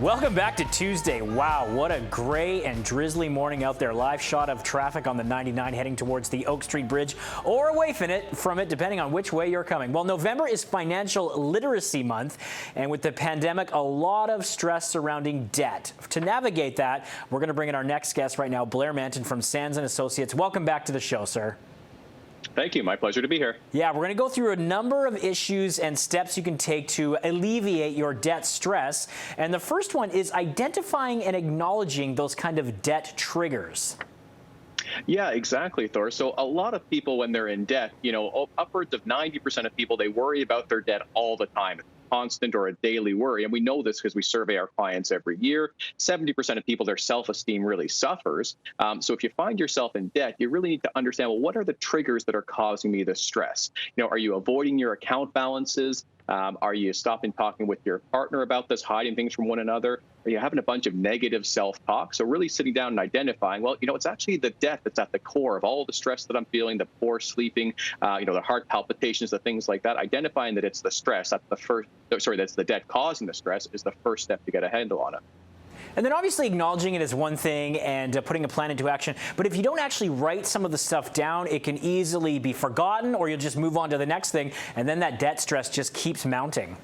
Welcome back to Tuesday. Wow, what a gray and drizzly morning out there. Live shot of traffic on the 99 heading towards the Oak Street Bridge or away from it, depending on which way you're coming. Well, November is Financial Literacy Month, and with the pandemic, a lot of stress surrounding debt. To navigate that, we're going to bring in our next guest right now, Blair Manton from Sands & Associates. Welcome back to the show, sir. Thank you. My pleasure to be here. Yeah, we're going to go through a number of issues and steps you can take to alleviate your debt stress. And the first one is identifying and acknowledging those kind of debt triggers. Yeah, exactly, Thor. So a lot of people, when they're in debt, upwards of 90% of people, they worry about their debt all the time. It's constant or a daily worry. And we know this because we survey our clients every year. 70% of people, their self-esteem really suffers. So if you find yourself in debt, you really need to understand, well, what are the triggers that are causing me this stress? Are you avoiding your account balances? Are you stopping talking with your partner about this, hiding things from one another? Are you having a bunch of negative self-talk? So really sitting down and identifying, well, it's actually the debt that's at the core of all the stress that I'm feeling, the poor sleeping, the heart palpitations, the things like that. Identifying that it's the stress, that's the debt causing the stress is the first step to get a handle on it. And then obviously acknowledging it is one thing and putting a plan into action. But if you don't actually write some of the stuff down, it can easily be forgotten, or you'll just move on to the next thing. And then that debt stress just keeps mounting.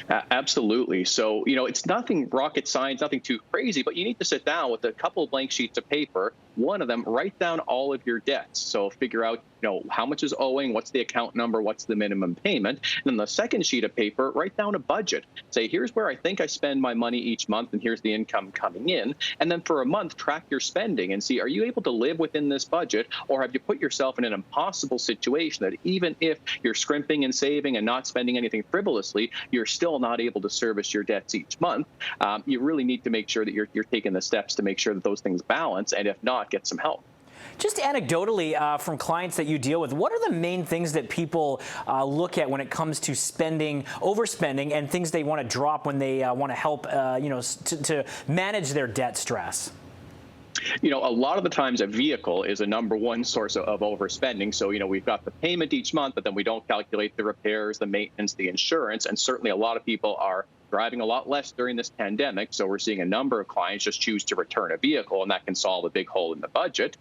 Absolutely. So, it's nothing rocket science, nothing too crazy, but you need to sit down with a couple of blank sheets of paper. One of them, write down all of your debts. So figure out, how much is owing, what's the account number, what's the minimum payment. And then the second sheet of paper, write down a budget. Say, here's where I think I spend my money each month, and here's the income coming in. And then for a month, track your spending and see, are you able to live within this budget, or have you put yourself in an impossible situation that even if you're scrimping and saving and not spending anything frivolously, you're still not able to service your debts each month? You really need to make sure that you're taking the steps to make sure that those things balance, and if not, get some help. Just anecdotally, from clients that you deal with, what are the main things that people look at when it comes to overspending, and things they want to drop when they want to help, to manage their debt stress? A lot of the times a vehicle is a number one source of overspending. So, we've got the payment each month, but then we don't calculate the repairs, the maintenance, the insurance. And certainly a lot of people are driving a lot less during this pandemic. So we're seeing a number of clients just choose to return a vehicle, and that can solve a big hole in the budget.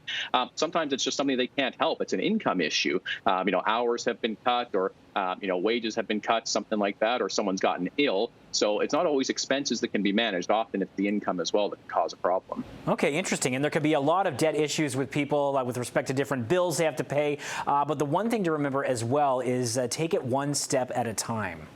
Sometimes it's just something they can't help. It's an income issue. Hours have been cut, or wages have been cut, something like that, or someone's gotten ill. So it's not always expenses that can be managed. Often it's the income as well that can cause a problem. Okay, interesting. And there could be a lot of debt issues with people with respect to different bills they have to pay. But the one thing to remember as well is take it one step at a time.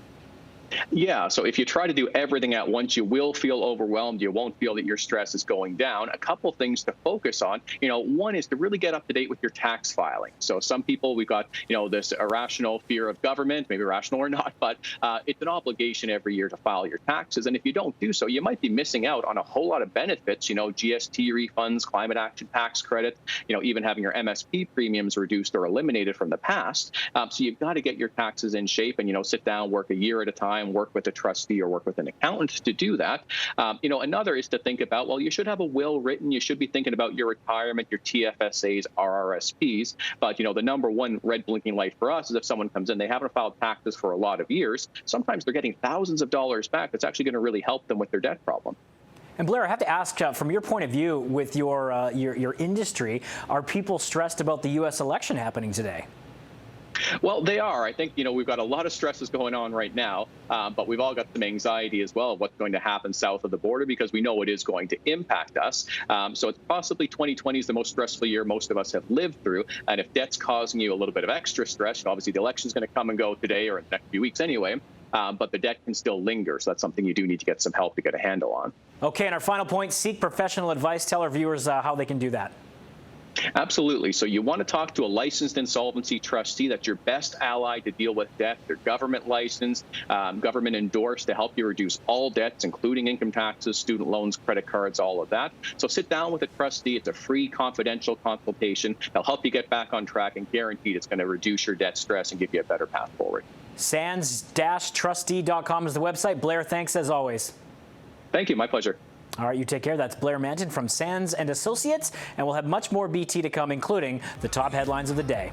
Yeah, so if you try to do everything at once, you will feel overwhelmed. You won't feel that your stress is going down. A couple things to focus on. One is to really get up to date with your tax filing. So some people, we've got, this irrational fear of government, maybe rational or not, but it's an obligation every year to file your taxes. And if you don't do so, you might be missing out on a whole lot of benefits, GST refunds, climate action tax credit, even having your MSP premiums reduced or eliminated from the past. So you've got to get your taxes in shape and, sit down, work a year at a time, work with a trustee or work with an accountant to do that. Another is to think about, well, you should have a will written. You should be thinking about your retirement, your TFSAs, RRSPs. But, the number one red blinking light for us is if someone comes in, they haven't filed taxes for a lot of years. Sometimes they're getting thousands of dollars back. That's actually going to really help them with their debt problem. And Blair, I have to ask, from your point of view with your industry, are people stressed about the U.S. election happening today? Well, they are. I think, we've got a lot of stresses going on right now, but we've all got some anxiety as well of what's going to happen south of the border, because we know it is going to impact us. So it's possibly 2020 is the most stressful year most of us have lived through. And if debt's causing you a little bit of extra stress, obviously the election's going to come and go today or in the next few weeks anyway, but the debt can still linger. So that's something you do need to get some help to get a handle on. Okay, and our final point, seek professional advice. Tell our viewers how they can do that. Absolutely. So you want to talk to a licensed insolvency trustee. That's your best ally to deal with debt. They're government licensed, government endorsed to help you reduce all debts, including income taxes, student loans, credit cards, all of that. So sit down with a trustee. It's a free, confidential consultation. They'll help you get back on track, and guaranteed it's going to reduce your debt stress and give you a better path forward. Sands-trustee.com is the website. Blair, thanks as always. Thank you. My pleasure. All right, you take care. That's Blair Manton from Sands & Associates, and we'll have much more BT to come, including the top headlines of the day.